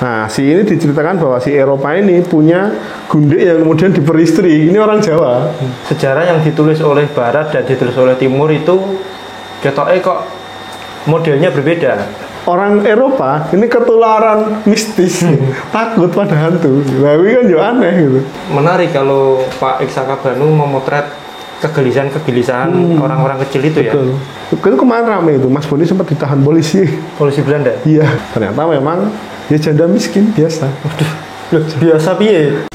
Nah, si ini diceritakan bahwa si Eropa ini punya gundik yang kemudian diperistri. Ini orang Jawa. Sejarah yang ditulis oleh Barat dan ditulis oleh Timur itu ketoknya kok modelnya berbeda. Orang Eropa ini ketularan mistis, takut pada hantu. Tapi kan juga aneh gitu. Menarik kalau Pak Iksaka Banu memotret kegelisahan orang-orang kecil itu ya. Betul. Itu kemarin rame itu, Mas Boni sempat ditahan polisi. Polisi Belanda. Iya, ternyata memang dia janda miskin biasa. Biasa piye?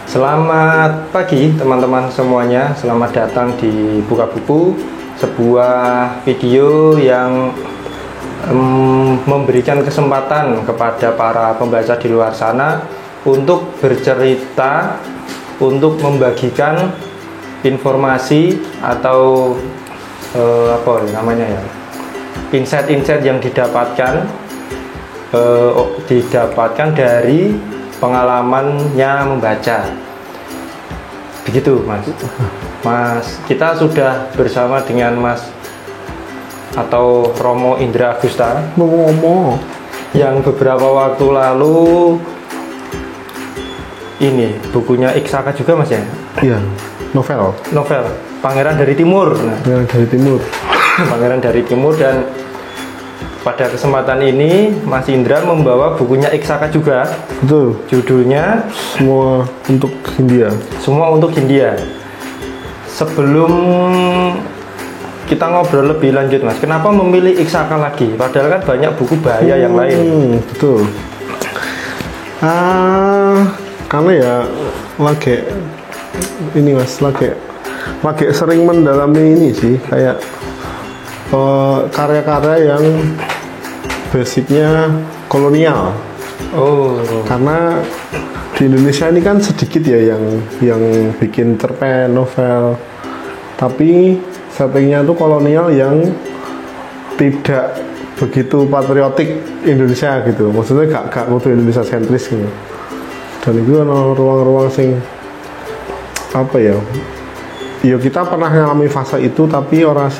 Selamat pagi teman-teman semuanya. Selamat datang di Buka Buku, sebuah video yang memberikan kesempatan kepada para pembaca di luar sana untuk bercerita, untuk membagikan informasi atau apa namanya ya, insight-insight yang didapatkan dari pengalamannya membaca. Begitu Mas, kita sudah bersama dengan Mas atau Romo Indra Agusta yang beberapa waktu lalu ini bukunya Iksaka juga Mas ya? Iya, novel Pangeran dari Timur. Pangeran dari Timur. Dan pada kesempatan ini Mas Indra membawa bukunya Iksaka juga. Betul. Judulnya Semua untuk Hindia. Sebelum kita ngobrol lebih lanjut Mas, kenapa memilih Iksaka lagi? Padahal kan banyak buku bahaya yang lain. Betul. Karena ya lagi sering mendalami ini sih, kayak karya-karya yang basicnya kolonial. Karena di Indonesia ini kan sedikit ya yang bikin cerpen, novel, tapi settingnya tuh kolonial yang tidak begitu patriotik Indonesia gitu. Maksudnya gak kudu Indonesia sentris gitu. Dan itu ruang-ruang sing apa ya? Ya kita pernah ngalami fase itu, tapi orang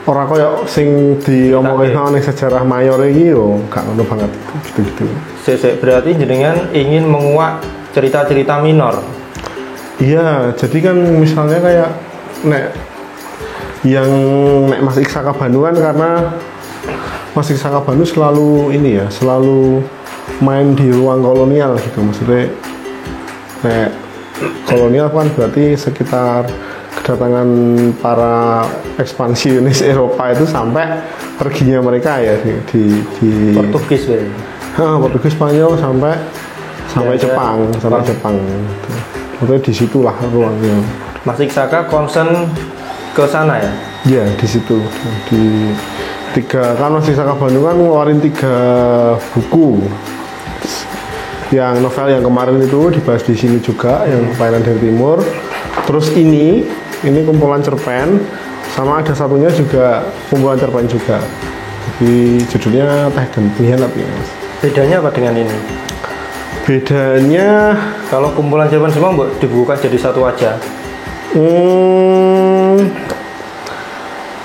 koyo sing diomongin ning sejarah mayor iki yo gak ngono banget gitu. Berarti jenengan ingin menguak cerita-cerita minor. Iya, jadi kan misalnya kayak nek Mas Iksaka Banu kan, karena Mas Iksaka Banu selalu main di ruang kolonial gitu. Maksudnya nek kolonial kan berarti sekitar kedatangan para ekspansionis Eropa itu sampai perginya mereka ya di Portugis ya. Portugis, Spanyol sampai Jepang, Jepang. Maksudnya di situlah ruangnya. Mas Iksaka concern ke sana ya? Iya, di situ. Mas Iksaka Banu kan ngeluarin 3 buku. Yang novel yang kemarin itu dibahas di sini juga, yang Pangeran dari Timur. Terus ini kumpulan cerpen, sama ada satunya juga kumpulan cerpen juga. Jadi judulnya Teh dan Pengkhianat ya Mas. Bedanya apa dengan ini? Bedanya kalau kumpulan cerpen semua dibuka jadi satu aja.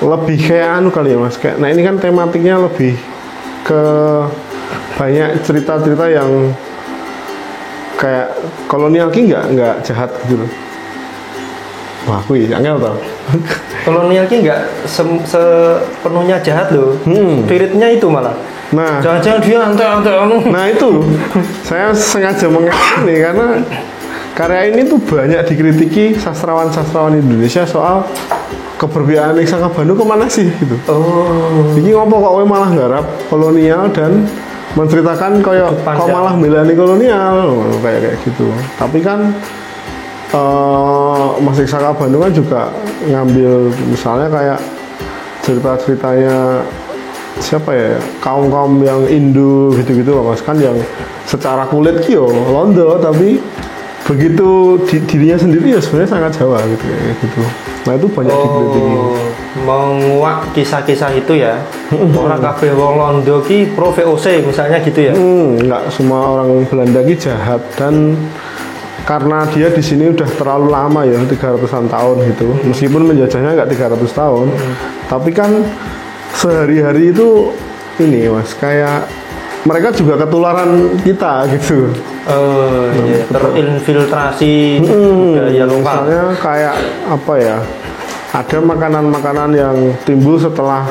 Lebih kayak kali ya Mas. Nah ini kan tematiknya lebih ke banyak cerita-cerita yang kayak kolonial ki nggak jahat gitu loh. Wah, aku angel tau. Kolonial ki nggak sepenuhnya jahat loh. Spiritnya itu malah. Nah, jangan-jangan dia antek-antek. Nah itu, saya sengaja ini karena karya ini tuh banyak dikritiki sastrawan-sastrawan Indonesia soal keberpihakan Iksaka Banu kemana sih gitu. Ini ngopo kok malah nggarap kolonial dan menceritakan kok malah melani kolonial kayak gitu. Tapi kan Mas Iksaka Banu kan juga ngambil misalnya kayak cerita-ceritanya siapa ya, kaum yang Indo gitu-gitu loh Mas, kan yang secara kulit Londo, tapi begitu dirinya sendiri ya sebenarnya sangat Jawa gitu. Nah itu banyak dikritiki. menguak kisah-kisah itu ya. Orang kabeh wong Londo ki pro VOC misalnya gitu ya. Nggak semua orang Belanda ki jahat, dan karena dia di sini udah terlalu lama ya, 300-an tahun gitu. Meskipun menjajahnya nggak 300 tahun, tapi kan sehari-hari itu ini Mas, kayak mereka juga ketularan kita gitu. Iya, terinfiltrasi budaya lokal. Misalnya kayak apa ya? Ada makanan-makanan yang timbul setelah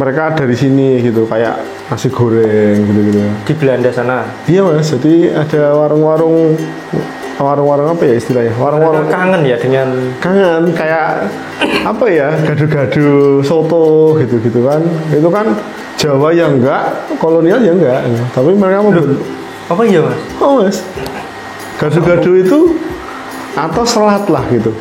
mereka dari sini gitu, kayak nasi goreng gitu-gitu. Di Belanda sana. Iya Mas, jadi ada warung-warung apa ya istilahnya? Warung-warung kangen ya dengan kayak apa ya? Gado-gado soto gitu-gitu kan. Itu kan Jawa ya enggak, kolonial ya enggak. Tapi mereka apa iya Mas? Oh Mas, gado-gado itu atau selat lah gitu.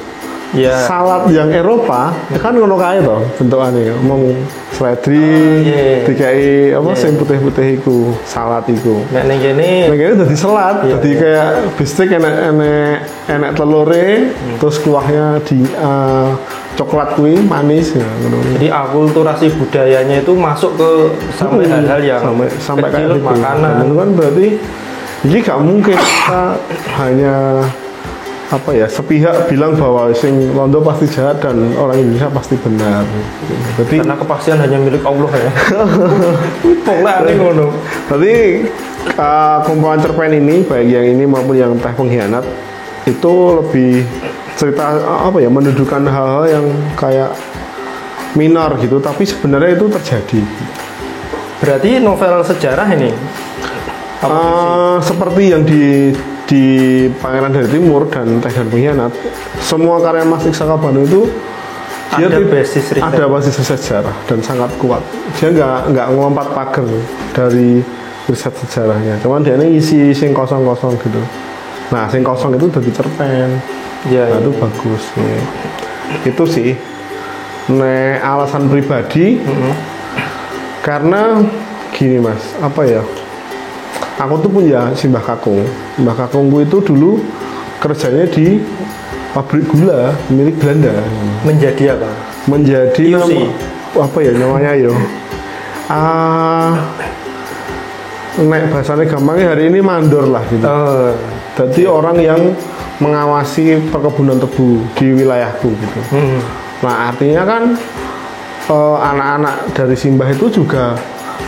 Ya. Salad yang Eropa kan ngono kae to bentukane, ngomong seledri, dikai apa sing putih-putih iku, salad iku. Nek ning kene dadi salad, dadi kayak bistik enek telure, terus kuahnya di coklat kuwi manis ya ngono. Jadi akulturasi budayanya itu masuk ke sampai hal-hal yang sampai kayak gitu. Makanan. Itu kan berarti jadi gak mungkin kita hanya apa ya, sepihak bilang bahwa sing Londo pasti jahat dan orang Indonesia pasti benar. Jadi karena kepastian hanya milik Allah ya. Pokoknya ngono. Jadi kumpulan cerpen ini, baik yang ini maupun yang Teh Pengkhianat, itu lebih cerita apa ya, mendudukan hal-hal yang kayak minor gitu, tapi sebenarnya itu terjadi. Berarti novel sejarah ini? Seperti yang di Pangeran dari Timur dan Teh dan Pengkhianat, semua karya Mas Iksan Kabano itu ada basis riset. Ada basis riset sejarah dan sangat kuat. Dia nggak ngompat pagar dari riset sejarahnya. Cuman dia ini isi sing kosong-kosong gitu. Nah, sing kosong itu udah dicerpen. Ya, nah, itu bagus nih. Itu sih. Alasan pribadi, karena gini Mas, apa ya? Aku tuh punya si Mbah Kakung. Mbah Kakungku itu dulu kerjanya di pabrik gula milik Belanda. Menjadi apa? Menjadi apa ya namanya yo? Nek bahasanya gampangnya hari ini mandor lah gitu. Jadi orang yang mengawasi perkebunan tebu di wilayahku gitu. Nah artinya kan anak-anak dari Simbah itu juga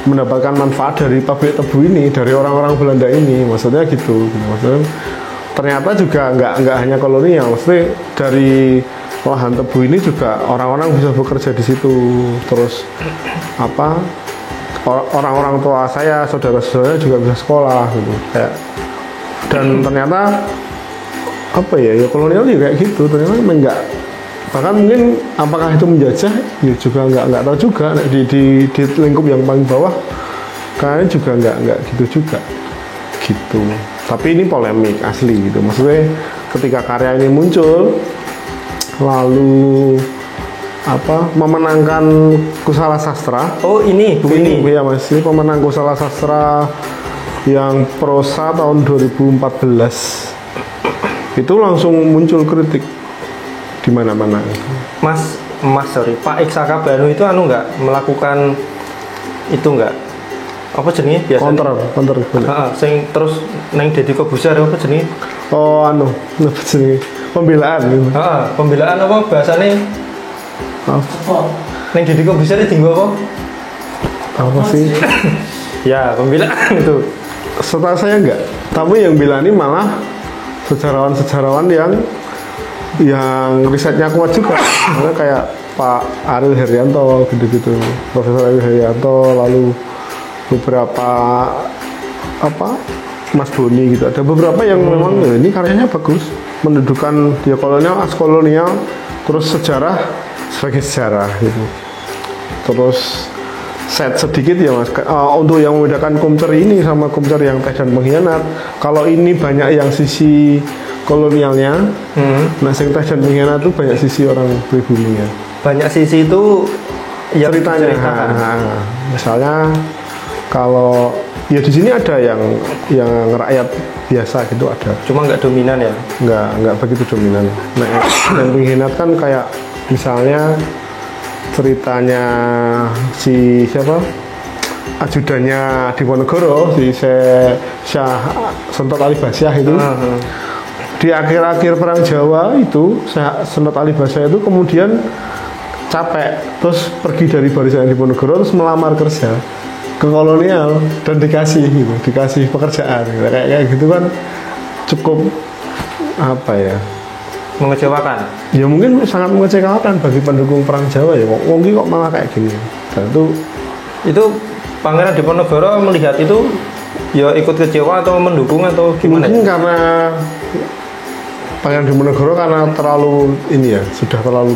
mendapatkan manfaat dari pabrik tebu ini, dari orang-orang Belanda ini, maksudnya gitu. Maksudnya ternyata juga nggak hanya kolonial, maksudnya dari lahan tebu ini juga orang-orang bisa bekerja di situ. Terus apa, orang-orang tua saya, saudara-saudara juga bisa sekolah gitu. Dan ternyata apa ya kolonial juga kayak gitu, ternyata enggak. Bahkan mungkin apakah itu menjajah ya juga nggak tahu juga. Di lingkup yang paling bawah kayaknya juga nggak gitu juga gitu. Tapi ini polemik asli gitu, maksudnya ketika karya ini muncul lalu apa memenangkan Kusala Sastra. Ini ini ya Mas, ini pemenang Kusala Sastra yang prosa tahun 2014 itu langsung muncul kritik di mana-mana. Mas sorry, Pak Iksan Kabano itu nggak melakukan itu nggak? Apa jenis biasa? Counter. Sing terus neng Deddy Kobuser apa jenis? Oh apa jenis? Pembelaan gitu. Pembelaan apa bahasanya? Neng Deddy Kobuser itu apa? Apa sih? Ya pembelaan itu. Setahu saya enggak. Tapi yang bilang ini malah sejarawan-sejarawan yang risetnya kuat juga. Karena kayak Pak Ariel Heryanto gitu-gitu, Profesor Ariel Heryanto, lalu beberapa Mas Boni gitu. Ada beberapa yang memang ini karyanya bagus, mendudukan dia kolonial, kolonial, terus sejarah sebagai sejarah gitu. Terus set sedikit ya Mas, untuk yang membedakan Kumcer ini sama Kumcer yang Teh dan Pengkhianat. Kalau ini banyak yang sisi kolonialnya, nah sing Teh dan Pengkhianat itu banyak sisi orang pribuminya. Banyak sisi itu ya ceritanya. Misalnya kalau ya di sini ada yang rakyat biasa gitu ada. Cuma nggak dominan ya? Nggak begitu dominan. Nah, dan Pengkhianat kan kayak misalnya ceritanya si siapa ajudannya Diponegoro, si Syah Sentot Ali Basyah itu. Di akhir-akhir perang Jawa itu Sentot Ali Basyah itu kemudian capek terus pergi dari barisan Diponegoro terus melamar kerja ke kolonial dan dikasih pekerjaan gitu. Kayak gitu kan cukup apa ya, mengecewakan ya, mungkin sangat mengecewakan bagi pendukung perang Jawa ya, kok malah kayak gini. Dan itu Pangeran Diponegoro melihat itu ya ikut kecewa atau mendukung atau gimana? Mungkin karena Pangeran Diponegoro karena terlalu ini ya, sudah terlalu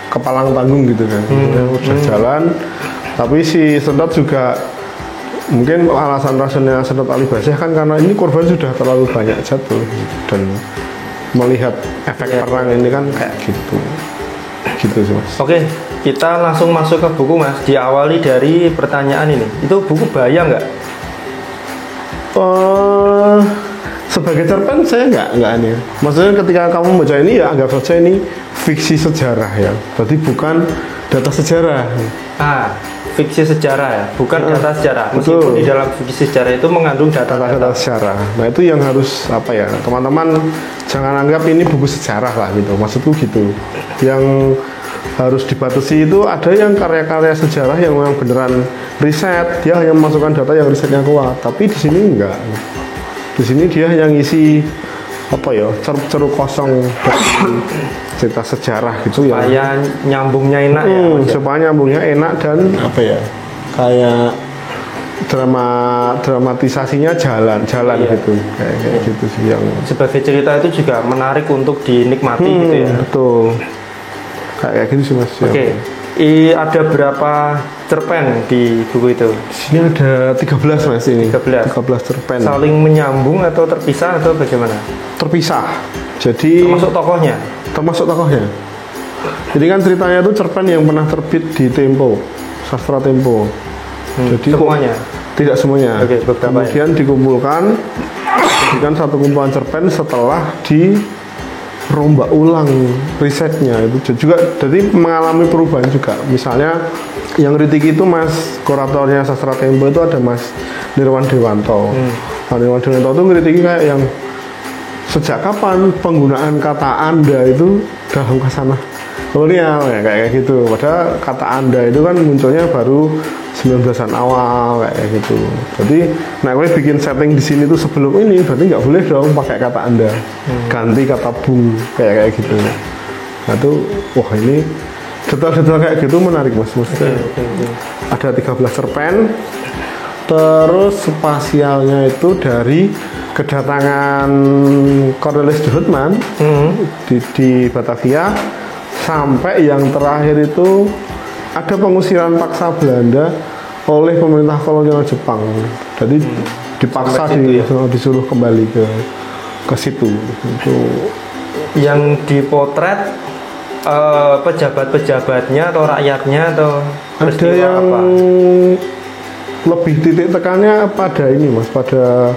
kepalang tanggung gitu kan. Udah jalan, tapi si Sentot juga mungkin alasan rasional Sentot Ali Basyah kan karena ini korban sudah terlalu banyak jatuh dan melihat efek perang ini kan kayak gitu sih Mas. Oke, kita langsung masuk ke buku Mas. Diawali dari pertanyaan ini. Itu buku bahaya nggak? Sebagai cerpen saya nggak aneh. Maksudnya ketika kamu membaca ini ya anggap saja ini fiksi sejarah ya. Berarti bukan data sejarah. Fiksi sejarah ya, bukan data sejarah. Meskipun di dalam fiksi sejarah itu mengandung data sejarah. Nah itu yang harus apa ya, teman-teman jangan anggap ini buku sejarah lah gitu. Maksudku gitu. Yang harus dibatasi itu ada yang karya-karya sejarah yang memang beneran riset, dia hanya memasukkan data yang risetnya kuat. Tapi di sini enggak. Di sini dia yang ngisi apa ya, ceruk-ceruk kosong cerita sejarah gitu ya. Supaya nyambungnya enak ya. Supaya nyambungnya enak dan apa ya, kayak dramatisasinya jalan gitu, kayak gitu sih yang. Sebagai cerita itu juga menarik untuk dinikmati gitu ya. Betul. Kayak gitu sih Mas. Oke. Ada berapa cerpen di buku itu? Di sini ada 13 Mas ini. 13 cerpen. Saling menyambung atau terpisah atau bagaimana? Terpisah. Jadi termasuk tokohnya. Jadi kan ceritanya itu cerpen yang pernah terbit di Tempo, Sastra Tempo. Jadi semuanya? Tidak semuanya. Oke, kemudian dikumpulkan, jadikan satu kumpulan cerpen setelah dirombak ulang risetnya itu juga, jadi mengalami perubahan juga. Misalnya yang kritik itu Mas, kuratornya Sastra Tempo itu ada Mas Nirwan Dewanto. Nirwan Dewanto itu ngritiki kayak yang sejak kapan penggunaan kata Anda itu dalam khasanah kolonial ya, kayak gitu. Padahal kata Anda itu kan munculnya baru 19-an awal kayak gitu. Jadi gue bikin setting di sini tuh sebelum ini, berarti nggak boleh dong pakai kata Anda. Ganti kata Bung kayak gitu. Nah tuh, wah ini detail-detail kayak gitu menarik Mas. Maksudnya ada 13 cerpen. Terus spasialnya itu dari kedatangan Cornelis de Houtman di Batavia sampai yang terakhir itu ada pengusiran paksa Belanda oleh pemerintah kolonial Jepang. Jadi dipaksa disuruh kembali ke situ. Itu yang dipotret pejabat-pejabatnya atau rakyatnya atau ada yang apa? Lebih titik tekannya pada ini Mas, pada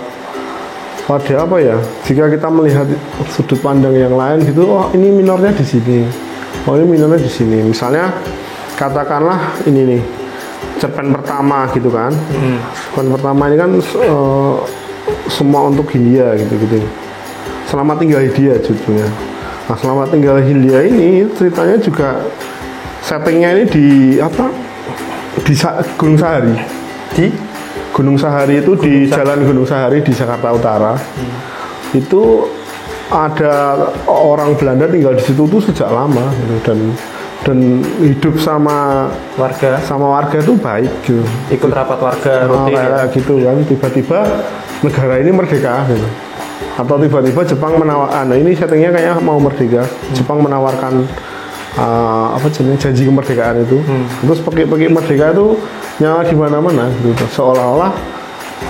apa ya, jika kita melihat sudut pandang yang lain gitu, oh ini minornya di sini, oh ini minornya di sini. Misalnya katakanlah ini nih cerpen pertama gitu kan, cerpen pertama ini kan semua untuk Hindia gitu. Selamat Tinggal Hindia judulnya. Nah Selamat Tinggal Hindia ini ceritanya juga settingnya ini di Gunung Sahari. Di Gunung Sahari itu di Jalan Gunung Sahari di Jakarta Utara. Itu ada orang Belanda tinggal di situ tuh sejak lama gitu, dan hidup sama warga itu baik gitu. Ikut rapat warga rutin kayak gitu kan. Tiba-tiba negara ini merdeka gitu. Atau tiba-tiba Jepang menawarkan, ini settingnya kayaknya mau merdeka. Jepang menawarkan janji kemerdekaan itu. Terus pergi merdeka itu nyala di mana-mana gitu. Seolah-olah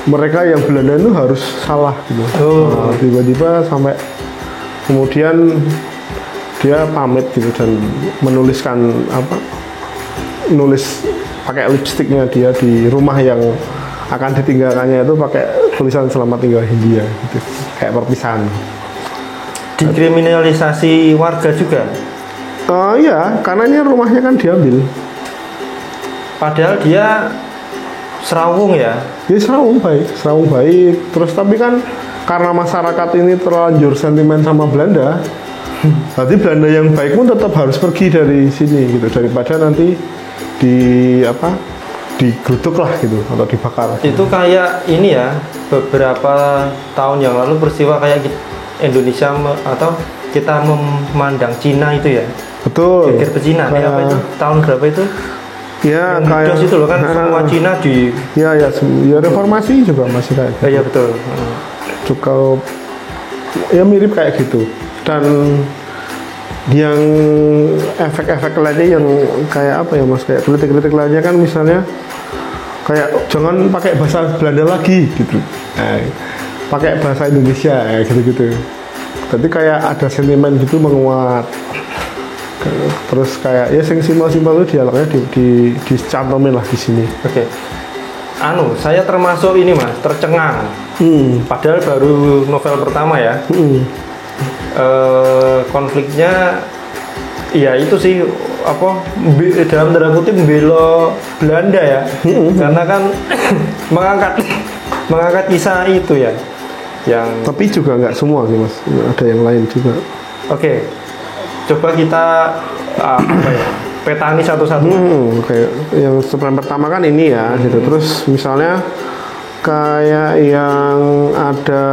mereka yang Belanda itu harus salah gitu. Tiba-tiba sampai kemudian dia pamit gitu dan nulis pakai lipstiknya dia di rumah yang akan ditinggalkannya itu pakai tulisan Selamat Tinggal Hindia gitu. Kayak perpisahan. Dikriminalisasi warga juga? Iya, karena rumahnya kan diambil. Padahal dia Serawung ya. Ya Serawung baik. Terus tapi kan karena masyarakat ini terlanjur sentimen sama Belanda, berarti Belanda yang baik pun tetap harus pergi dari sini gitu, daripada nanti digeruduk lah gitu atau dibakar. Itu kayak ini ya, beberapa tahun yang lalu peristiwa kayak Indonesia atau kita memandang Cina itu ya. Betul. Geger Cina apa itu? Tahun berapa itu? Ya, yang kayak itu loh kan semua Cina di ya reformasi juga masih kayak gitu. Ya betul. Cukup ya mirip kayak gitu. Dan yang efek-efek lainnya yang kayak apa ya Mas, kayak kritik-kritik lainnya kan misalnya kayak jangan pakai bahasa Belanda lagi gitu. Pakai bahasa Indonesia gitu-gitu. Jadi kayak ada sentimen gitu menguat. Terus kayak ya sing simpel-simpel itu dialognya dicantumin lah di sini. Oke. Saya termasuk ini Mas, tercengang. Padahal baru novel pertama ya. Konfliknya ya itu sih dalam tanda kutip membela Belanda ya. Karena kan mengangkat kisah itu ya. Tapi juga nggak semua sih Mas, ada yang lain juga. Oke. Coba kita petani satu-satu. Kayak yang pertama kan ini ya, gitu. Terus misalnya kayak yang ada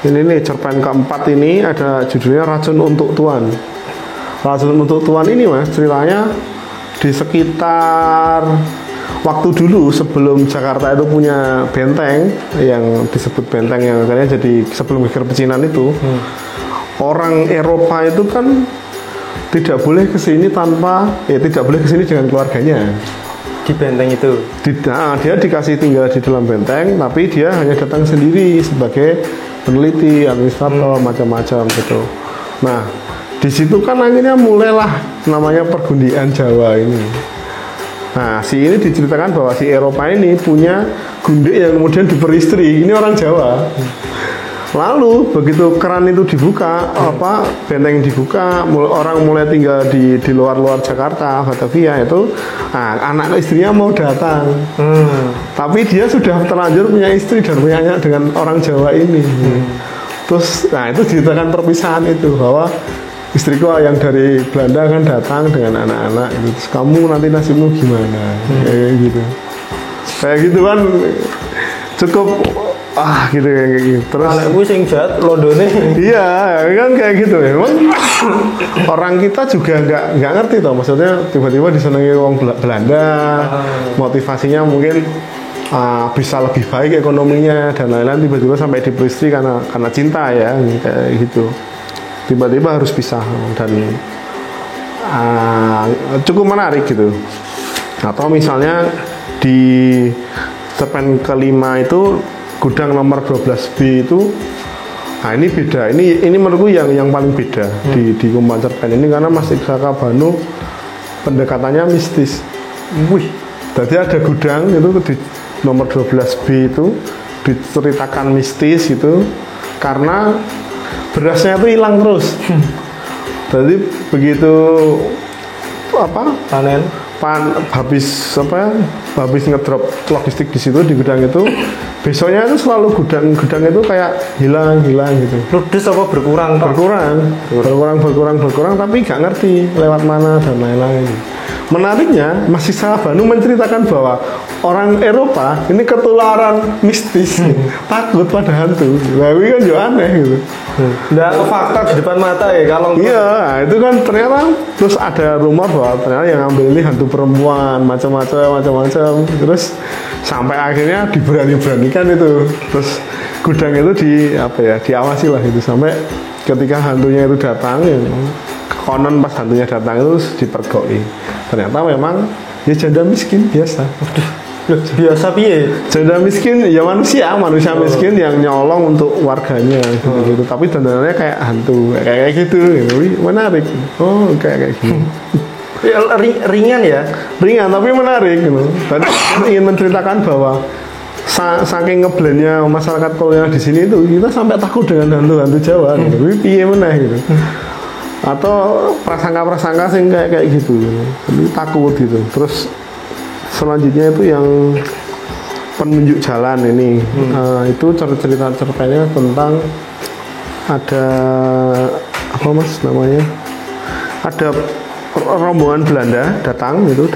ini nih cerpen keempat ini ada judulnya Racun untuk Tuan. Racun untuk Tuan ini Mas, ceritanya di sekitar waktu dulu sebelum Jakarta itu punya benteng yang disebut benteng yang akhirnya jadi sebelum geger pecinan itu. Orang Eropa itu kan tidak boleh kesini tidak boleh kesini dengan keluarganya di benteng itu. Dia dikasih tinggal di dalam benteng, tapi dia hanya datang sendiri sebagai peneliti, administrator, macam-macam gitu. Nah, di situ kan akhirnya mulailah namanya pergundian Jawa ini. Nah, si ini diceritakan bahwa si Eropa ini punya gundik yang kemudian diperistri. Ini orang Jawa. Lalu begitu keran itu dibuka, benteng dibuka, orang mulai tinggal di luar Jakarta, Batavia itu, anak istrinya mau datang, tapi dia sudah terlanjur punya istri dan punya anak dengan orang Jawa ini. Terus, itu diceritakan perpisahan itu bahwa istriku yang dari Belanda kan datang dengan anak-anak, gitu. Terus kamu nanti nasibmu gimana? Kayak gitu kan cukup. Gitu kayak gitu. Terus anakku sing jahat Londone. Iya, kan kayak gitu ya. Memang orang kita juga nggak ngerti toh, maksudnya tiba-tiba disenangi orang Belanda, motivasinya mungkin bisa lebih baik ekonominya dan lain-lain, tiba-tiba sampai diperistri karena cinta ya, kayak gitu. Tiba-tiba harus pisah dan cukup menarik gitu. Atau misalnya di cerpen kelima itu gudang nomor 12B itu, ini beda. Ini menurutku yang paling beda di kumpulan cerpen ini, karena Mas Iksaka Banu pendekatannya mistis. Jadi ada gudang itu di nomor 12B itu diceritakan mistis itu karena berasnya itu hilang terus. Jadi begitu panen habis ngedrop logistik di situ di gudang itu, besoknya itu selalu gudang itu kayak hilang gitu. Ludes apa berkurang, tapi nggak ngerti lewat mana dan lain-lain. Menariknya Mas Iksaka Banu menceritakan bahwa orang Eropa ini ketularan mistis, takut pada hantu. Tapi kan juga aneh gitu. Nggak fakta di depan mata ya kalau. Iya, itu kan ternyata terus ada rumor bahwa ternyata yang ambil ini hantu perempuan, macam-macam. Terus sampai akhirnya diberanikan itu. Terus gudang itu diawasi lah itu sampai ketika hantunya itu datang, konon pas hantunya datang itu dipergoki. Ternyata memang ya janda miskin biasa. Biasa piye? Janda miskin ya manusia miskin yang nyolong untuk warganya gitu. Tapi dandanannya kayak hantu, kayak gitu. Menarik. Kayak gitu. Ringan ya? Ringan tapi menarik gitu. Tadi ingin menceritakan bahwa saking ngeblendnya masyarakat kolonial di sini itu kita sampai takut dengan hantu-hantu Jawa gitu. Tapi piye meneh gitu. Atau prasangka-prasangka sing kayak gitu. Jadi takut gitu. Terus selanjutnya itu yang penunjuk jalan ini. Itu ceritanya tentang ada apa mas namanya? Ada rombongan Belanda datang itu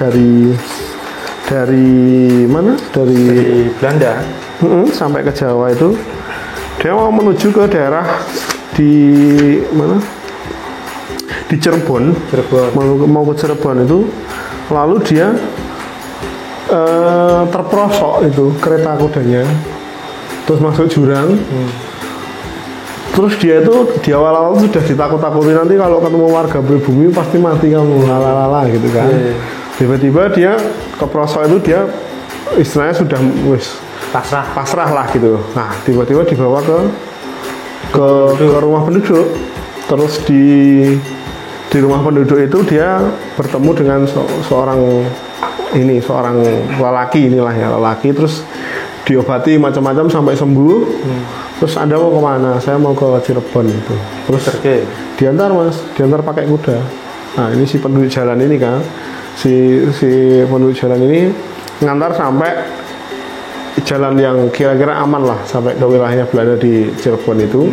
dari mana? Dari Belanda. Sampai ke Jawa itu. Dia mau menuju ke daerah di mana? Di Cirebon. Mau ke Cirebon itu. Lalu dia terperosok itu kereta kudanya, terus masuk jurang. Terus dia itu di awal-awal sudah ditakut-takuti, nanti kalau ketemu warga pribumi pasti mati kamu, lalala gitu kan. Tiba-tiba dia keprosok itu, dia istilahnya sudah pasrah lah gitu. Nah tiba-tiba dibawa ke rumah penduduk. Terus di rumah penduduk itu dia bertemu dengan seorang lelaki lelaki, terus diobati macam-macam sampai sembuh. Terus Anda mau kemana? Saya mau ke Cirebon itu. Terus diantar pakai kuda. Nah ini si penduduk jalan ini kan, si penduduk jalan ini ngantar sampai jalan yang kira-kira aman lah, sampai ke wilayahnya Belanda di Cirebon itu.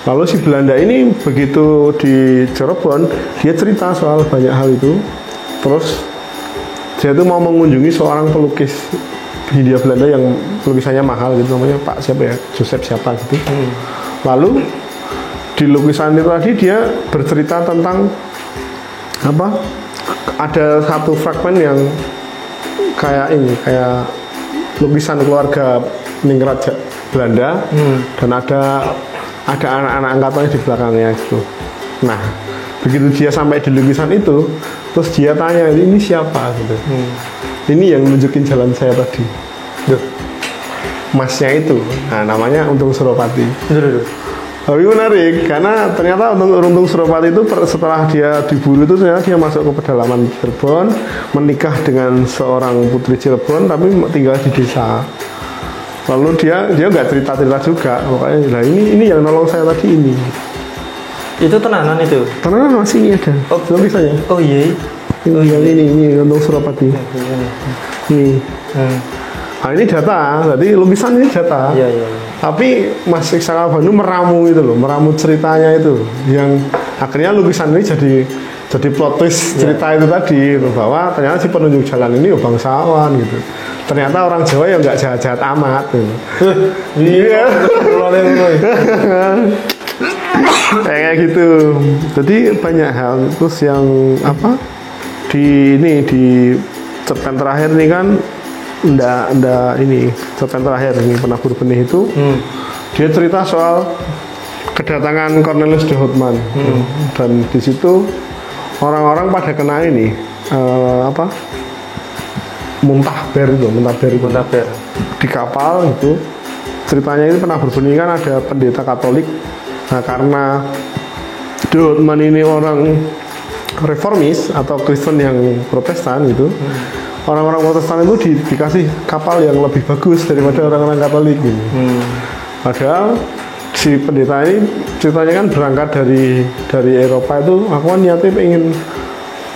Lalu si Belanda ini begitu di Cirebon, dia cerita soal banyak hal itu. Terus dia itu mau mengunjungi seorang pelukis Hindia Belanda yang lukisannya mahal gitu, namanya Pak siapa ya, Joseph siapa gitu. Lalu di lukisan itu tadi dia bercerita tentang apa, ada satu fragmen yang kayak lukisan keluarga Ningrat Belanda, dan ada anak-anak angkatannya di belakangnya gitu. Nah begitu dia sampai di lukisan itu, terus dia tanya, ini siapa gitu. Ini yang nunjukin jalan saya tadi. Masnya itu, nah namanya Untung Suropati. Tapi menarik karena ternyata Untung Suropati itu setelah dia diburu itu ternyata dia masuk ke pedalaman Cirebon, menikah dengan seorang putri Cirebon, tapi tinggal di desa. Lalu dia nggak cerita juga, pokoknya lah ini yang nolong saya tadi ini. Itu tenanan itu? Tenanan masih ini ada. Belum bisanya? Oh iya. Ini Untung Suropati. Ini. Nah ini data, jadi lukisan ini data. Iya. Tapi Mas Iksan Al-Banu meramu itu loh, meramu ceritanya itu, yang akhirnya lukisan ini jadi plot twist cerita itu tadi, bahwa ternyata si penunjuk jalan ini bangsawan gitu. Ternyata orang Jawa yang nggak jahat-jahat amat. Gitu. Iya. Kayak gitu. Jadi banyak hal. Terus yang apa? Di cerpen terakhir ini kan cerpen terakhir ini Penabur Benih itu dia cerita soal kedatangan Cornelis de Houtman. Dan di situ orang-orang pada kena ini muntahber di kapal itu. Ceritanya ini Penabur Benih kan ada pendeta Katolik. Nah karena de Houtman ini orang reformis atau Kristen yang Protestan gitu, orang-orang Protestan itu dikasih kapal yang lebih bagus daripada orang-orang Katolik gitu. Padahal si pendeta ini ceritanya kan berangkat dari Eropa itu, aku kan niatnya pengen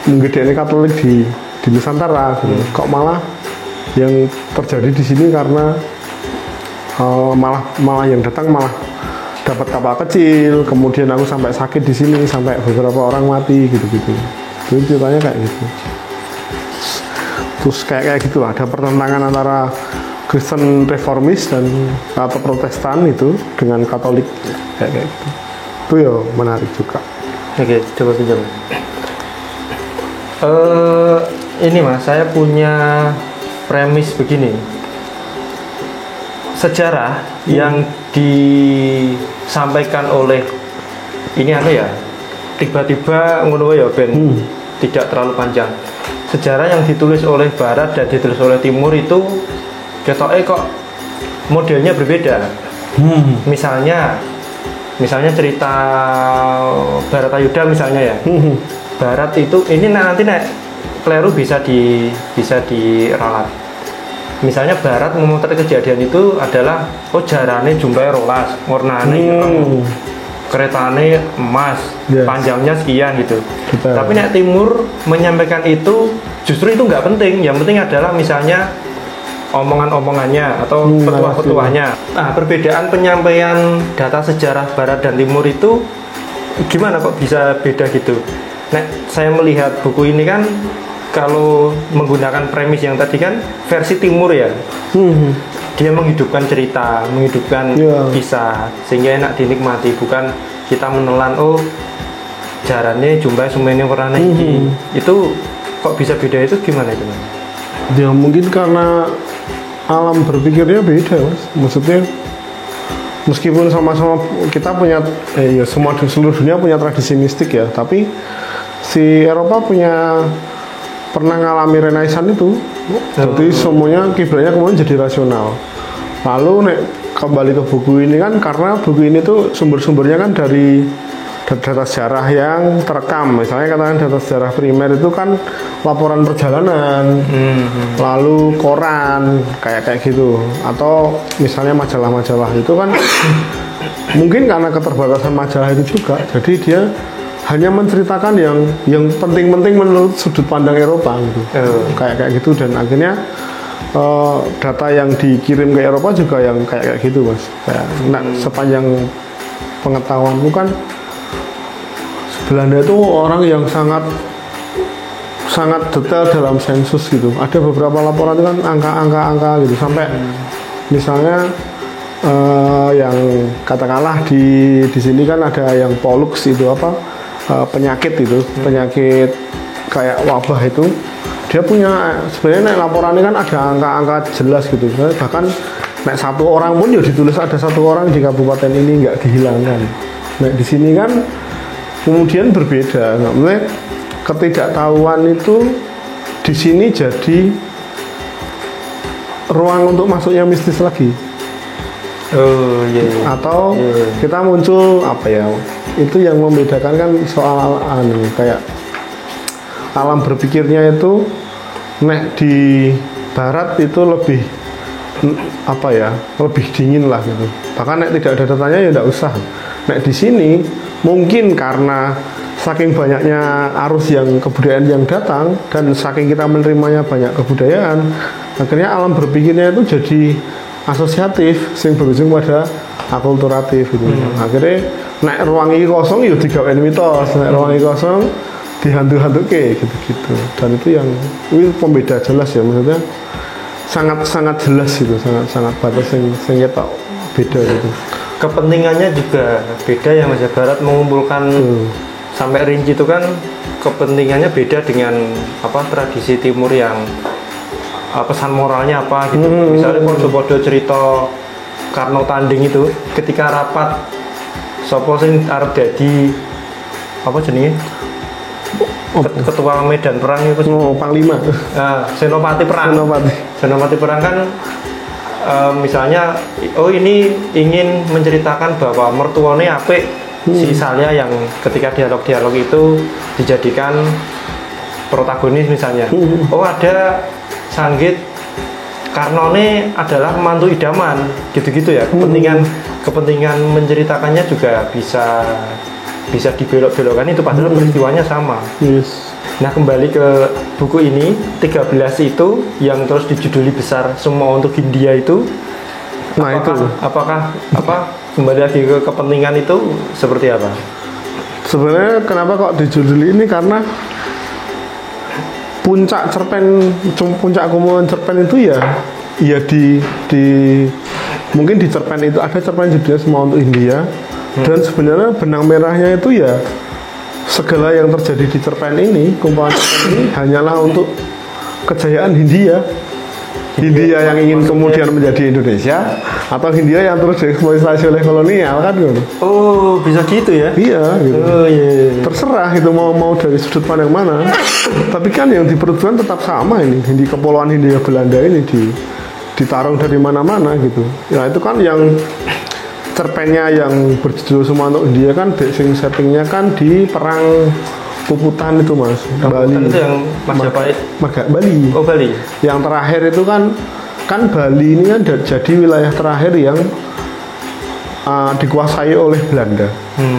menggedein Katolik di Nusantara gitu. Kok malah yang terjadi di sini karena malah yang datang malah dapat kapal kecil, kemudian aku sampai sakit di sini, sampai beberapa orang mati gitu-gitu. Jadi ceritanya kayak gitu. Terus kayak gitulah, ada pertentangan antara Kristen reformis atau Protestan itu dengan Katolik kayak gitu. Itu ya menarik juga. Oke, coba pinjam. Ini Mas, saya punya premis begini. Sejarah yang disampaikan oleh ini tiba-tiba ngono ya Ben, tidak terlalu panjang. Sejarah yang ditulis oleh Barat dan ditulis oleh Timur itu ketoknya kok modelnya berbeda. Misalnya cerita Baratayuda misalnya ya. Barat itu ini nanti keliru bisa diralat. Misalnya Barat memotret kejadian itu adalah jarane jumpai rolas, warnane keretane emas, Yes. panjangnya sekian gitu. Betul. Tapi nek timur menyampaikan itu justru itu nggak penting. Yang penting adalah misalnya omongan-omongannya atau petuah-petuahnya. Nah, perbedaan penyampaian data sejarah barat dan timur itu gimana kok bisa beda gitu? Nek saya melihat buku ini kan kalau menggunakan premis yang tadi kan versi timur ya. Dia menghidupkan cerita, menghidupkan kisah sehingga enak dinikmati, bukan kita menelan oh jarane jumlah semuanya warna ini. Itu kok bisa beda itu gimana itu, Mas? Ya mungkin karena alam berpikirnya beda, Mas. Maksudnya meskipun sama-sama kita punya ya semua seluruh dunia punya tradisi mistik ya, tapi si Eropa pernah ngalami Renaissance itu. Jadi semuanya kiblatnya kemudian jadi rasional. Lalu nek kembali ke buku ini kan karena buku ini tuh sumber-sumbernya kan dari data sejarah yang terekam. Misalnya katakan data sejarah primer itu kan laporan perjalanan, lalu koran kayak gitu, atau misalnya majalah-majalah itu kan mungkin karena keterbatasan majalah itu juga, jadi dia hanya menceritakan yang penting-penting menurut sudut pandang Eropa gitu. Kayak gitu, dan akhirnya data yang dikirim ke Eropa juga yang kayak gitu, Mas. Kayak sepanjang pengetahuanku kan Belanda itu orang yang sangat detail dalam sensus gitu. Ada beberapa laporan itu kan angka gitu sampai misalnya yang katakanlah di sini kan ada yang pollux itu apa? Penyakit kayak wabah itu dia punya sebenarnya laporannya kan ada angka-angka jelas gitu, bahkan satu orang pun ya ditulis ada satu orang di kabupaten ini nggak dihilangkan. Di sini kan kemudian berbeda, namanya ketidaktahuan itu di sini jadi ruang untuk masuknya mistis lagi. Atau kita muncul apa ya? Itu yang membedakan kan soal kayak alam berpikirnya itu nek di barat itu lebih lebih dingin lah gitu. Bahkan nek tidak ada datanya ya tidak usah. Nek di sini mungkin karena saking banyaknya arus yang kebudayaan yang datang dan saking kita menerimanya banyak kebudayaan, akhirnya alam berpikirnya itu jadi asosiatif sing berujung pada akulturatif gitu. Akhirnya nek ruang ini kosong ya digawein mitos, nek ruang ini kosong dihantu-hantuke gitu-gitu. Dan itu itu pembeda jelas ya, maksudnya sangat jelas gitu, sangat batas yang kita beda gitu. Kepentingannya juga beda ya, Mas. Barat mengumpulkan sampai rinci itu kan kepentingannya beda dengan tradisi timur yang pesan moralnya apa gitu. Misalnya podo-podo cerita Karno Tanding itu ketika rapat sopo sing arep dadi apa jenenge ketua medan perang itu panglima. Senopati perang kan misalnya ini ingin menceritakan bahwa mertuane apik si Salya yang ketika dialog itu dijadikan protagonis misalnya. Ada Sanggit Karnone adalah mantu idaman gitu-gitu ya. Kepentingan menceritakannya juga bisa dibelok-belokkan itu padahal peristiwanya sama. Nah, kembali ke buku ini 13 itu yang terus dijuduli besar Semua Untuk Hindia itu. Apakah kembali lagi ke kepentingan itu seperti apa? Sebenarnya kenapa kok dijuduli ini karena puncak kumpulan cerpen itu ya di mungkin di cerpen itu ada cerpen judulnya Semua Untuk Hindia. Dan sebenarnya benang merahnya itu ya segala yang terjadi di cerpen ini, kumpulan cerpen ini hanyalah untuk kejayaan Hindia yang ingin kemudian menjadi Indonesia, atau Hindia yang terus dieksploitasi oleh kolonial kan gitu. Oh, bisa gitu ya? Iya gitu. Terserah itu mau dari sudut pandang mana. Tapi kan yang diperjuangkan tetap sama ini, kepulauan Hindia Belanda ini ditarung dari mana-mana gitu. Ya itu kan yang cerpennya yang berjudul Semua Untuk Hindia kan basing settingnya kan di perang Puputan itu, Mas. Bali itu yang Majapahit. Bali. Oh, Bali. Yang terakhir itu kan Bali ini kan jadi wilayah terakhir yang dikuasai oleh Belanda.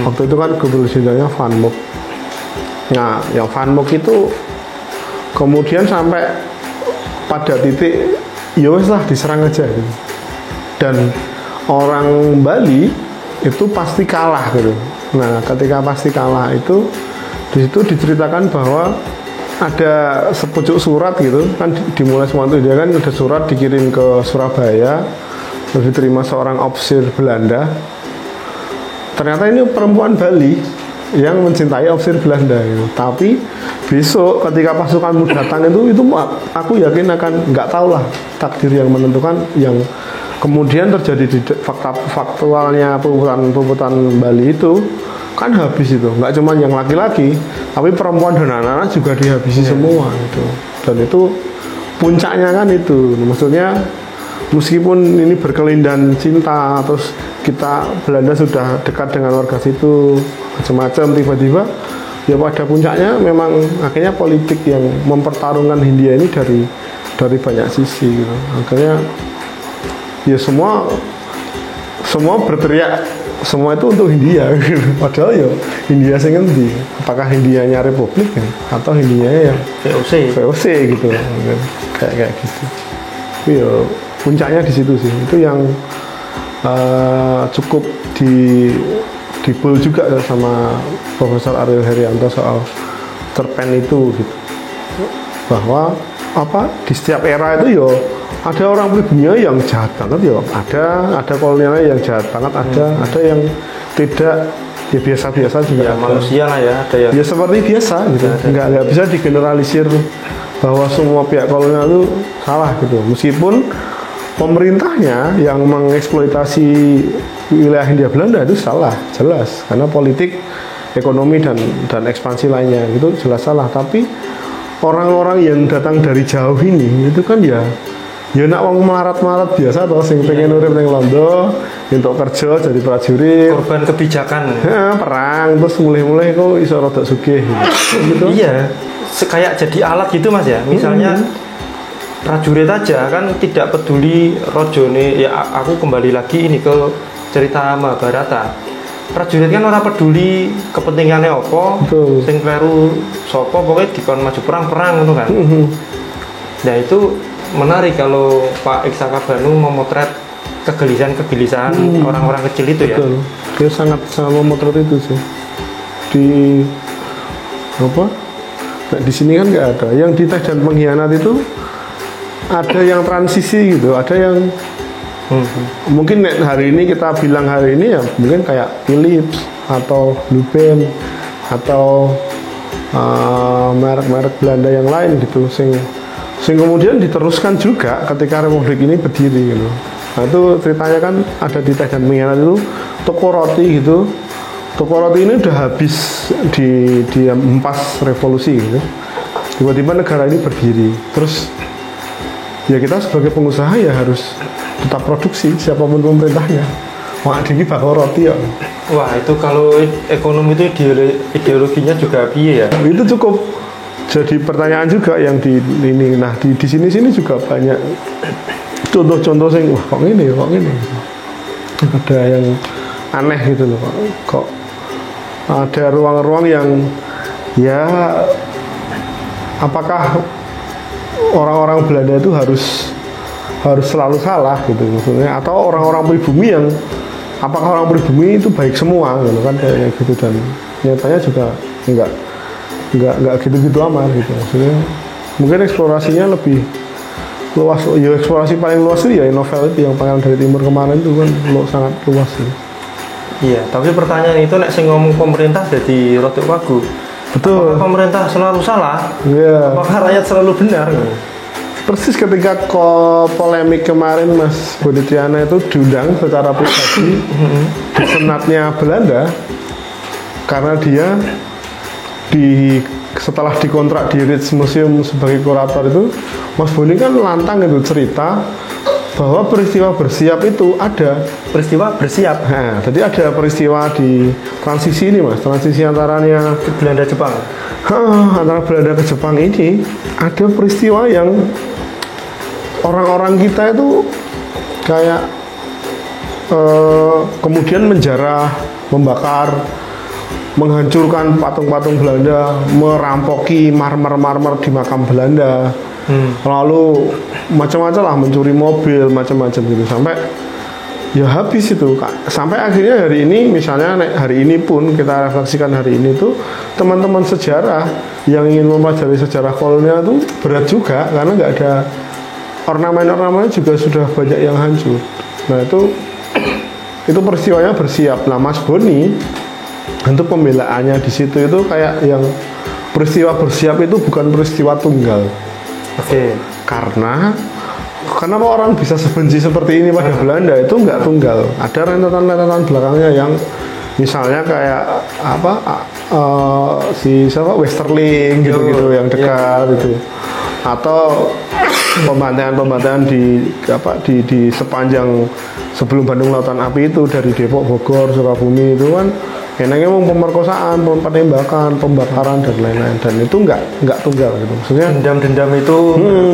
Waktu itu kan gubernur jenderalnya Van Mook. Nah, yang Van Mook itu kemudian sampai pada titik ya wes lah diserang aja gitu. Dan orang Bali itu pasti kalah gitu. Nah, ketika pasti kalah itu di situ diceritakan bahwa ada sepucuk surat gitu kan dimulai semua itu dia kan ada surat dikirim ke Surabaya terus diterima seorang ofisir Belanda. Ternyata ini perempuan Bali yang mencintai ofisir Belanda gitu. Tapi besok ketika pasukanmu datang itu aku yakin akan nggak tahu lah takdir yang menentukan yang kemudian terjadi di faktualnya puputan Bali itu kan habis itu nggak cuma yang laki-laki tapi perempuan dan anak-anak juga dihabisi semua gitu. Dan itu puncaknya kan itu maksudnya meskipun ini berkelindan cinta terus kita Belanda sudah dekat dengan warga situ macam-macam tiba-tiba ya pada puncaknya memang akhirnya politik yang mempertarungkan Hindia ini dari banyak sisi gitu. Akhirnya ya semua berteriak semua itu untuk Hindia gitu. Padahal ya Hindia sing ngendi? Apakah Hindianya republik ya? Atau Hindianya yang VOC gitu kayak gitu. Ya puncaknya di situ sih. Itu yang cukup dibul juga sama Profesor Ariel Heryanto soal cerpen itu gitu. Bahwa di setiap era itu ya ada orang pribumi yang jahat banget ya, ada kolonialnya yang jahat banget, ada yang tidak ya biasa-biasa juga ya, manusia lah ya, ada ya seperti biasa gitu, nggak bisa digeneralisir bahwa semua pihak kolonial itu salah gitu, meskipun pemerintahnya yang mengeksploitasi wilayah Hindia Belanda itu salah, jelas, karena politik, ekonomi dan ekspansi lainnya itu jelas salah, tapi orang-orang yang datang dari jauh ini itu kan ya nak wong melarat-melarat biasa atau sing pengen urip ning Londo untuk kerja jadi prajurit korban kebijakan perang terus mulai kok iso rada sugih gitu. Iya kayak jadi alat gitu mas ya misalnya prajurit aja kan tidak peduli rojone ya aku kembali lagi ini ke cerita Mahabharata. Prajurit kan orang peduli kepentingannya apa sing kleru sapa pokoknya dikon maju perang-perang gitu kan. Nah itu menarik kalau Pak Iksaka Banu memotret kegelisahan orang-orang kecil itu ya. Betul. Dia sangat memotret itu sih. Nah, di sini kan nggak ada. Yang di Teh dan Pengkhianat itu ada yang transisi gitu, ada yang mungkin hari ini kita bilang hari ini ya mungkin kayak Philips atau Blueband atau merek-merek Belanda yang lain gitu sing kemudian diteruskan juga ketika Republik ini berdiri gitu. Nah itu ceritanya kan ada di Teh dan Pengkhianat itu toko roti gitu. Toko roti ini udah habis di empas revolusi gitu. Tiba-tiba negara ini berdiri. Terus ya kita sebagai pengusaha ya harus tetap produksi siapapun pemerintahnya. Wah, ini bakal roti ya. Wah, itu kalau ekonomi itu ideologinya juga piye ya? Itu cukup jadi pertanyaan juga yang di ini. Nah, di sini juga banyak contoh-contoh yang wah kok ini. Ada yang aneh gitu loh, kok ada ruang-ruang yang ya apakah orang-orang Belanda itu harus selalu salah gitu maksudnya, atau orang-orang pribumi yang apakah orang pribumi itu baik semua gitu kan kayak gitu, dan nyatanya juga enggak gitu-gitu amat gitu maksudnya. Mungkin eksplorasinya lebih luas ya, eksplorasi paling luas itu ya novel itu yang Pangeran dari Timur kemarin itu kan sangat luas ya. Iya, tapi pertanyaan itu nek sing ngomong pemerintah jadi rada wagu. Betul. Apakah pemerintah selalu salah? Iya. Apakah rakyat selalu benar? Persis ketika polemik kemarin Mas Budi Triana itu diundang secara pribadi di senatnya Belanda karena dia setelah dikontrak di Rijksmuseum sebagai kurator itu, Mas Boni kan lantang itu cerita bahwa peristiwa bersiap itu ada. Peristiwa bersiap? Nah, jadi ada peristiwa di transisi ini Mas, transisi antaranya Belanda Jepang. Antara Belanda ke Jepang ini ada peristiwa yang orang-orang kita itu kayak kemudian menjarah, membakar, menghancurkan patung-patung Belanda, merampoki marmer-marmer di makam Belanda, lalu macam-macam lah, mencuri mobil, macam-macam gitu, sampai ya habis itu, sampai akhirnya hari ini, misalnya hari ini pun kita refleksikan hari ini tuh teman-teman sejarah yang ingin mempelajari sejarah kolonial itu berat juga, karena nggak ada ornamen-ornamen, juga sudah banyak yang hancur. Nah itu peristiwanya bersiap. Nah Mas Boni untuk pembelaannya di situ itu kayak yang peristiwa bersiap itu bukan peristiwa tunggal. Oke. Karena kenapa orang bisa sebenci seperti ini pada Belanda itu nggak tunggal. Ada rentetan-rentetan belakangnya yang misalnya kayak si siapa Westerling gitu-gitu yang dekat itu, atau pembantaian di sepanjang sebelum Bandung Lautan Api itu, dari Depok, Bogor, Sukabumi itu kan enaknya mau pemerkosaan, penembakan, pembakaran dan lain-lain, dan itu nggak tunggal gitu. Maksudnya dendam-dendam itu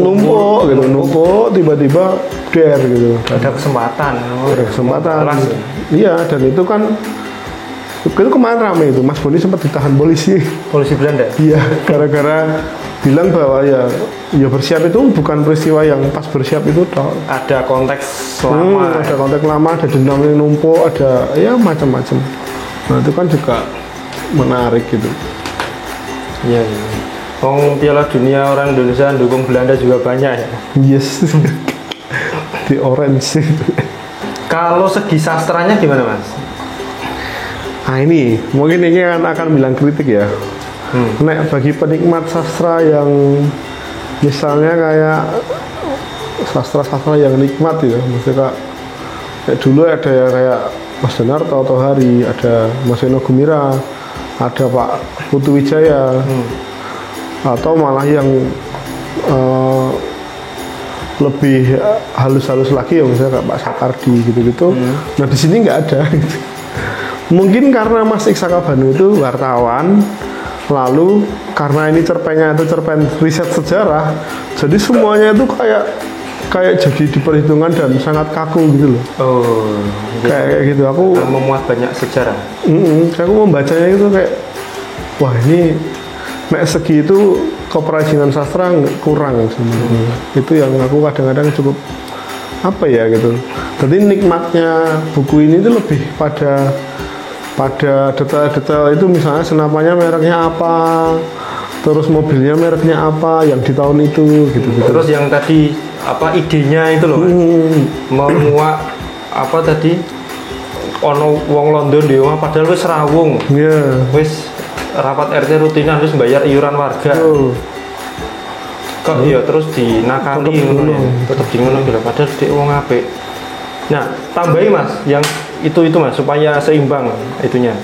numpuk tiba-tiba gitu. Ada kesempatan. Iya, dan itu kan itu kemarin ramai itu, Mas Boni sempat ditahan polisi Belanda. Iya, gara-gara bilang bahwa ya bersiap itu bukan peristiwa yang pas bersiap itu toh. Ada konteks lama. Ada konteks lama, ada dendam yang numpuk, ada ya macam-macam. Nah itu kan juga menarik gitu. Iya. Piala Dunia orang Indonesia dukung Belanda juga banyak ya. Yes. Di orange. Kalau segi sastranya gimana Mas? Nah ini mungkin ini akan bilang kritik ya. Nek bagi penikmat sastra yang misalnya kayak sastra yang nikmat ya, maksudnya kayak dulu ada ya kayak Mas Denarto atau Hari, ada Mas Eno Gumira, ada Pak Putu Wijaya, atau malah yang lebih halus-halus lagi ya, misalnya kayak Pak Sakardi gitu-gitu. Nah di sini nggak ada. Mungkin karena Mas Iksaka Banu itu wartawan, lalu karena ini cerpennya itu cerpen riset sejarah, jadi semuanya itu kayak jadi diperhitungkan dan sangat kaku gitu loh. Oh, kayak gitu. Aku memuat banyak sejarah. Aku membacanya itu kayak, wah ini nek segi itu keperajinan sastra kurang sebenarnya. Itu yang aku kadang-kadang cukup apa ya gitu. Jadi nikmatnya buku ini itu lebih pada detail-detail itu, misalnya senapannya mereknya apa, terus mobilnya mereknya apa yang di tahun itu gitu. Terus yang tadi idenya itu loh, memuat ono wong London di rumah padahal wis rawung. Wis rapat RT rutinan, wis bayar iuran warga. Kok iya terus dinakali ngono ya. Tetep di ngono padahal dhek wong apik. Nah, tambahi Mas yang itu Mas supaya seimbang itunya.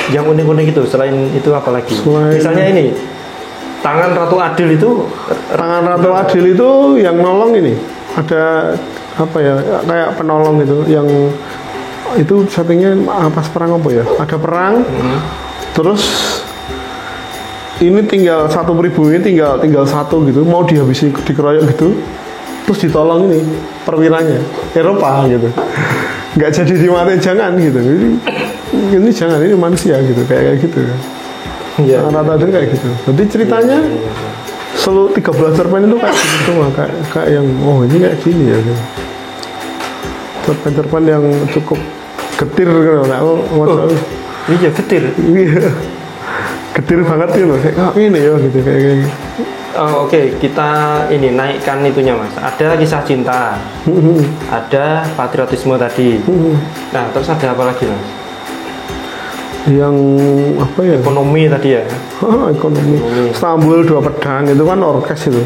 Yang unik-unik itu selain itu apa lagi? Misalnya ini tangan Ratu Adil itu yang nolong ini ada apa ya, kayak penolong gitu, yang itu settingnya pas perang apa ya, ada perang terus ini tinggal satu pribumi, tinggal satu gitu, mau dihabisi, dikeroyok gitu, terus ditolong ini perwiranya Eropa gitu, nggak jadi dimatiin, jangan gitu, ini jangan, ini manusia gitu, kayak gitu kan. Iya. Rata-rata kayak gitu. Jadi ceritanya seluruh 13 cerpen itu kayak gitu semua, kayak yang ini kayak gini ya. Gitu. Cerpen-cerpen yang cukup getir gitu. Iya getir. Iya. Getir banget gitu. Kayak ini ya gitu kayak gitu. Oke, kita ini naikkan itunya Mas. Ada kisah cinta, ada patriotisme tadi. Nah, terus ada apa lagi Mas? Yang apa ya? Ekonomi tadi ya. Ekonomi. Istanbul Dua Pedang itu kan orkes itu.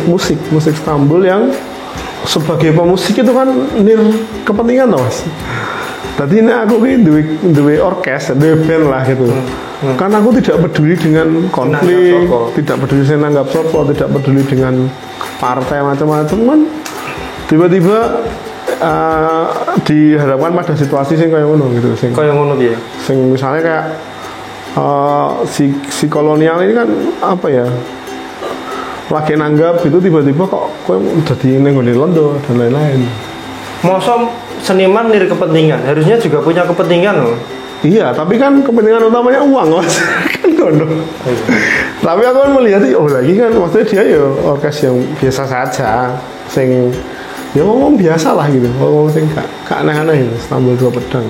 Musik Istanbul yang sebagai pemusik itu kan kepentingan toh Mas. Tadi ini aku ini duwe orkes, duwe band lah gitu. Karena aku tidak peduli dengan konflik, tidak peduli saya nanggap sopo, tidak peduli dengan partai macam-macam kan. Tiba-tiba dihadapkan pada situasi sing kayak ngono gitu, sing misalnya kayak si kolonial ini kan apa ya, lagi nanggap gitu, tiba-tiba kok jadi nenggone Londo dan lain-lain. Mosok seniman niru kepentingan, harusnya juga punya kepentingan loh. Iya, tapi kan kepentingan utamanya uang, Mas. Kan ngono. Tapi aku kan melihat, oh lagi kan maksudnya dia ya orkes yang biasa saja, sing ya ngomong biasa lah gitu, ngomong sing gak aneh-aneh gitu, Istanbul Dua Pedang.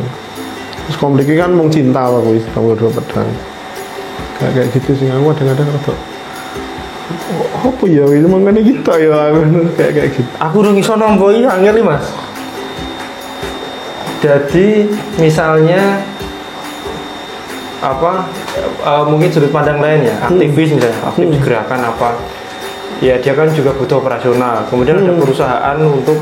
Terus konfliknya kan mau cinta lah, Istanbul Dua Pedang. Kayak gitu sih, aku kadang-kadang rada apa ya ini mangane kita ya kayak gitu. Aku udah iso nompo iki angel iki, Mas. Jadi misalnya apa mungkin sudut pandang lain ya, aktivis misalnya, aktivis gerakan apa. Ya dia kan juga butuh operasional. Kemudian ada perusahaan untuk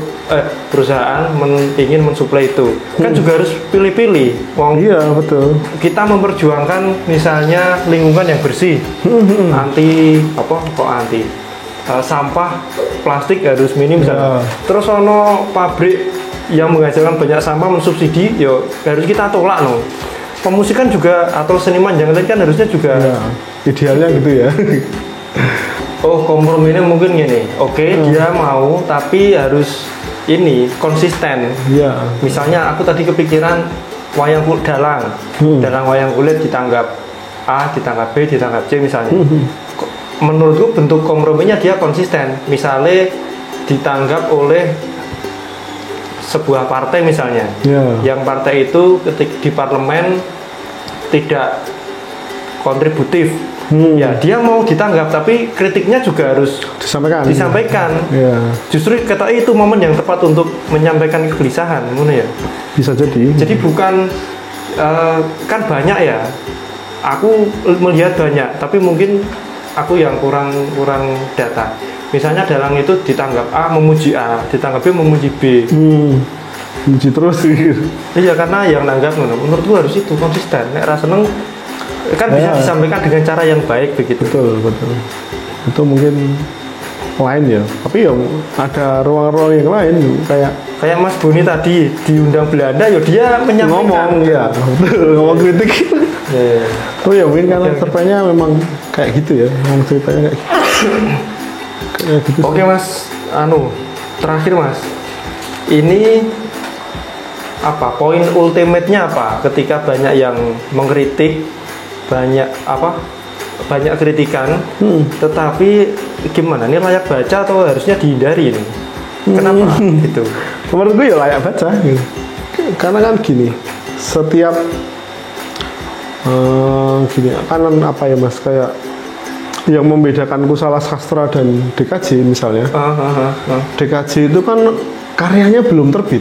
ingin mensuplai itu. Kan juga harus pilih-pilih. Iya, betul. Kita memperjuangkan misalnya lingkungan yang bersih. Anti sampah plastik harus minim misalnya. Terus ono pabrik yang menghasilkan banyak sampah mensubsidi, yo harus kita tolak no. Pemusikan juga atau seniman yang lain kan harusnya juga idealnya gitu ya. Oh, komprominya mungkin gini. Oke, dia mau tapi harus ini konsisten. Iya. Misalnya aku tadi kepikiran wayang dalang. Dalang wayang kulit ditanggap A, ditanggap B, ditanggap C misalnya. Menurutku bentuk komprominya dia konsisten. Misalnya ditanggap oleh sebuah partai misalnya. Yang partai itu ketika di parlemen tidak kontributif. Ya dia mau ditanggap tapi kritiknya juga harus disampaikan. Justru kata itu momen yang tepat untuk menyampaikan kegelisahan, mana ya? Bisa jadi. Jadi bukan kan banyak ya. Aku melihat banyak, tapi mungkin aku yang kurang data. Misalnya dalang itu ditanggap A memuji A, ditanggap B memuji B. Memuji terus gitu. Iya karena yang nanggap menurutku harus itu konsisten. Nek ra seneng kan bisa disampaikan dengan cara yang baik begitu. Betul. Itu mungkin lain ya. Tapi ya ada ruang-ruang yang lain kayak Mas Boni tadi diundang Belanda ya dia menyampaikan ngomong kritik. Oh ya mungkin karena cerpennya memang kayak gitu ya, ngomong ceritanya kayak gitu. Oke Mas, terakhir Mas. Ini apa poin ultimate-nya apa ketika banyak yang mengkritik, banyak kritikan, tetapi gimana ini layak baca atau harusnya dihindari ini? Kenapa gitu? Menurut gue ya layak baca gitu. Karena kan gini, setiap gini kan apa ya Mas, kayak yang membedakan Kusala Sastra dan DKJ misalnya. DKJ itu kan karyanya belum terbit.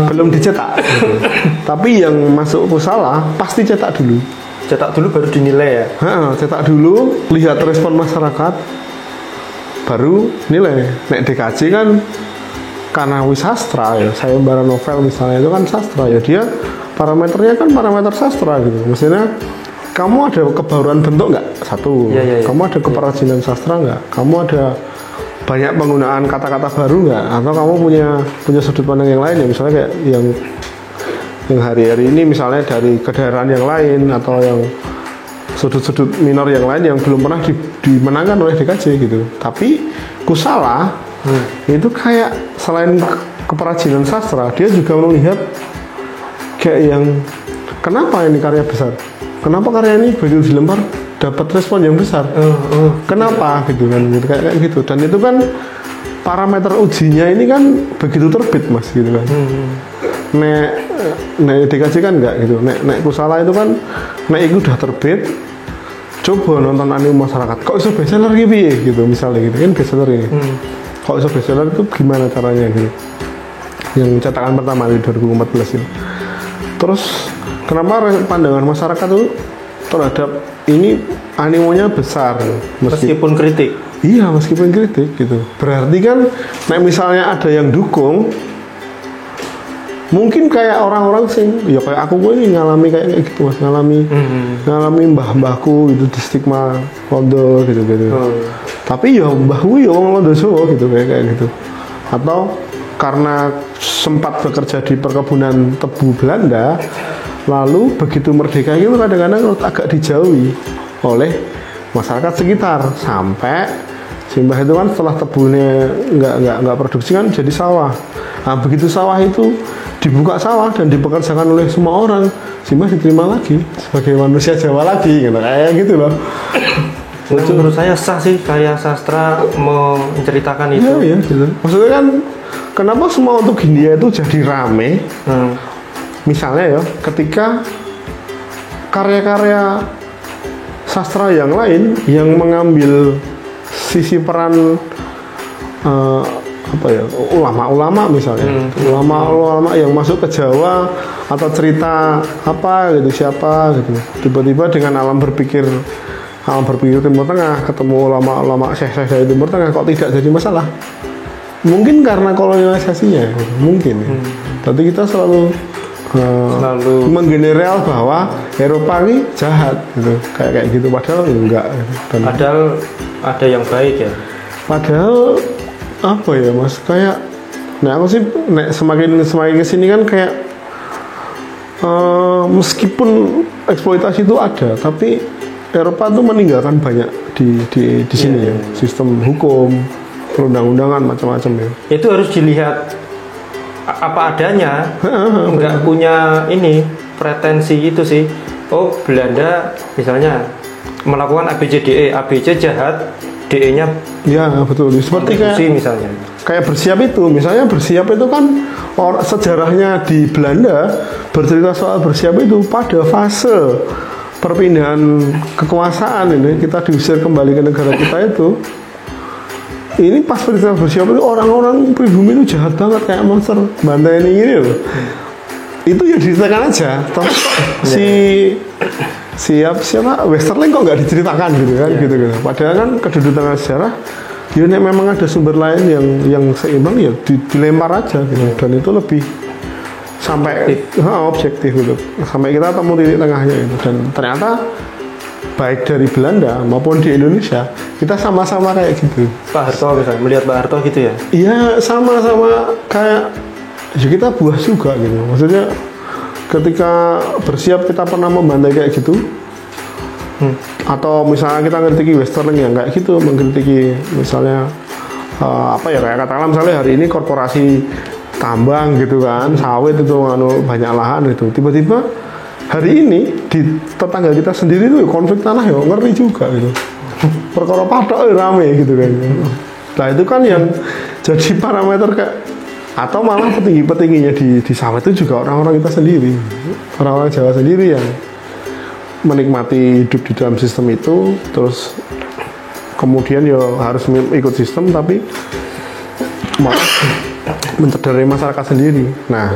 Belum dicetak gitu. Tapi yang masuk Kusala pasti cetak dulu baru dinilai ya. Cetak dulu, lihat respon masyarakat baru nilai. Nek DKJ kan karena wis sastra ya, sayembara novel misalnya itu kan sastra ya, dia parameternya kan parameter sastra gitu. Maksudnya kamu ada kebaruan bentuk nggak? Satu. Kamu ada keperajinan sastra nggak? Kamu ada banyak penggunaan kata-kata baru nggak? Atau kamu punya sudut pandang yang lain ya, misalnya kayak yang hari-hari ini misalnya dari kedaerahan yang lain atau yang sudut-sudut minor yang lain yang belum pernah dimenangkan oleh DKJ gitu. Tapi Kusala itu kayak selain keperajinan sastra, dia juga melihat kayak yang kenapa ini karya besar, kenapa karya ini begitu dilempar dapat respon yang besar, kenapa gitu kan, gitu, kayak gitu. Dan itu kan parameter ujinya ini kan begitu terbit Mas gitu kan. Nek DKJ kan enggak gitu. Nek Kusala itu kan nek itu udah terbit, coba nonton anime masyarakat. Kok iso bestseller gitu misalnya gitu kan, bestseller ini. Kok iso bestseller itu gimana caranya gitu. Yang cetakan pertama di 2014 ini. Terus kenapa pandangan masyarakat itu terhadap ini animenya besar meskipun kritik? Iya, meskipun kritik gitu. Berarti kan nek misalnya ada yang dukung, mungkin kayak orang-orang sing ya kayak aku ini ngalami kayak gitu Mas, ngalami mbah-mbahku gitu di stigma Londo gitu. Tapi ya mbahku ya wong Londo Jawa gitu kayak gitu. Atau karena sempat bekerja di perkebunan tebu Belanda, lalu begitu merdeka itu kadang-kadang agak dijauhi oleh masyarakat sekitar, sampai Simbah itu kan setelah tebunya nggak produksi kan jadi sawah. Nah begitu sawah itu dibuka sawah dan dipekerjakan oleh semua orang, Simbah diterima lagi sebagai manusia Jawa lagi, gitu kayak gitu loh. Nah, menurut saya sah sih karya sastra menceritakan itu. Iya, gitu. Maksudnya kan kenapa semua untuk Hindia itu jadi rame? Misalnya ya, ketika karya-karya sastra yang lain yang mengambil sisi peran apa ya, ulama-ulama misalnya, ulama-ulama yang masuk ke Jawa atau cerita apa gitu, siapa gitu, tiba-tiba dengan alam berpikir Timur Tengah, ketemu ulama-ulama syekh-syekh dari Timur Tengah, kok tidak jadi masalah? Mungkin karena kolonialisasinya, mungkin. Tapi kita selalu menggeneral bahwa Eropa ini jahat gitu, kayak gitu, padahal enggak. Padahal ada yang baik ya. Padahal apa ya mas, kayak aku sih semakin kesini kan kayak meskipun eksploitasi itu ada, tapi Eropa tuh meninggalkan banyak di sini ya, sistem hukum, perundang-undangan macam-macam ya. Itu harus dilihat apa adanya, nggak punya ini pretensi itu sih. Oh Belanda misalnya melakukan ABCDE, ABC jahat, DE-nya ya betul, seperti kayak bersiap itu, misalnya bersiap itu kan sejarahnya di Belanda bercerita soal bersiap itu pada fase perpindahan kekuasaan ini, kita diusir kembali ke negara kita itu. Ini pas bercerita bersiap itu orang-orang pribumi itu jahat banget kayak monster bantai ini loh. Itu ya diceritakan aja. Toh siapa Westerling kok nggak diceritakan gitu kan, gitu. Padahal kan kedudukan sejarah ya memang ada sumber lain yang seimbang ya dilempar aja gitu, dan itu lebih sampai objektif gitu, sampai kita temu titik tengahnya itu. Dan ternyata baik dari Belanda maupun di Indonesia kita sama-sama kayak gitu. Pak Harto misalnya, melihat Pak Harto gitu ya? Iya, sama-sama kayak ya kita buah juga gitu. Maksudnya ketika bersiap kita pernah membantai kayak gitu, atau misalnya kita ngkritiki Westerling ya kayak gitu, mengkritiki misalnya apa ya, kayak katakanlah misalnya hari ini korporasi tambang gitu kan, sawit itu banyak lahan itu, tiba-tiba hari ini di tetangga kita sendiri tuh konflik tanah ya ngeri juga gitu, perkara patok rame gitu kan. Nah itu kan yang jadi parameter kayak, atau malah petinggi-petingginya di sawit itu juga orang-orang kita sendiri, orang-orang Jawa sendiri yang menikmati hidup di dalam sistem itu, terus kemudian ya harus ikut sistem tapi malah mencederai masyarakat sendiri. Nah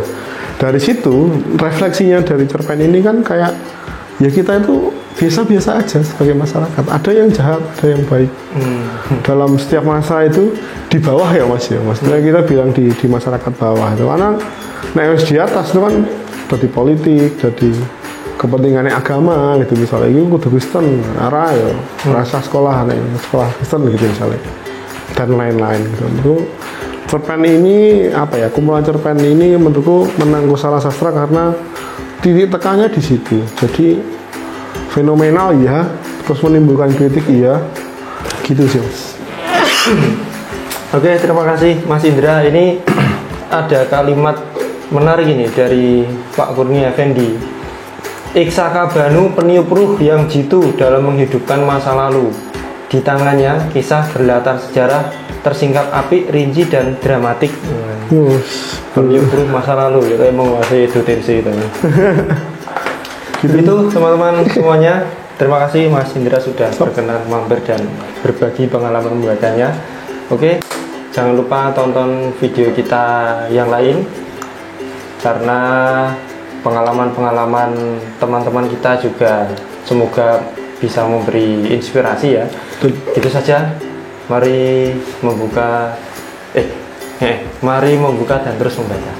dari situ refleksinya dari cerpen ini kan kayak ya kita itu biasa-biasa aja sebagai masyarakat, ada yang jahat, ada yang baik. Dalam setiap masa itu di bawah ya mas ya, maksudnya kita bilang di masyarakat bawah itu, karena naik di atas itu kan jadi politik, jadi kepentingannya agama gitu, misalnya itu kudu Kristen arah ya rasa sekolah Kristen gitu misalnya, dan lain-lain gitu. Itu cerpen ini apa ya, kumpulan cerpen ini menurutku menang salah sastra karena titik tekannya di situ. Jadi fenomenal ya, terus menimbulkan kritik iya, gitu sih mas. Oke, terima kasih Mas Indra. Ini ada kalimat menarik ini dari Pak Kurnia Effendi. Iksaka Banu peniup ruh yang jitu dalam menghidupkan masa lalu. Di tangannya kisah berlatar sejarah tersingkap apik, rinci dan dramatik. Peniup ruh masa lalu, kita yang menguasai dotensi itu. Itu teman-teman semuanya. Terima kasih Mas Indra sudah berkenan mampir dan berbagi pengalaman membacanya. Oke, jangan lupa tonton video kita yang lain, karena pengalaman-pengalaman teman-teman kita juga semoga bisa memberi inspirasi ya. Itu saja. Mari membuka dan terus membaca.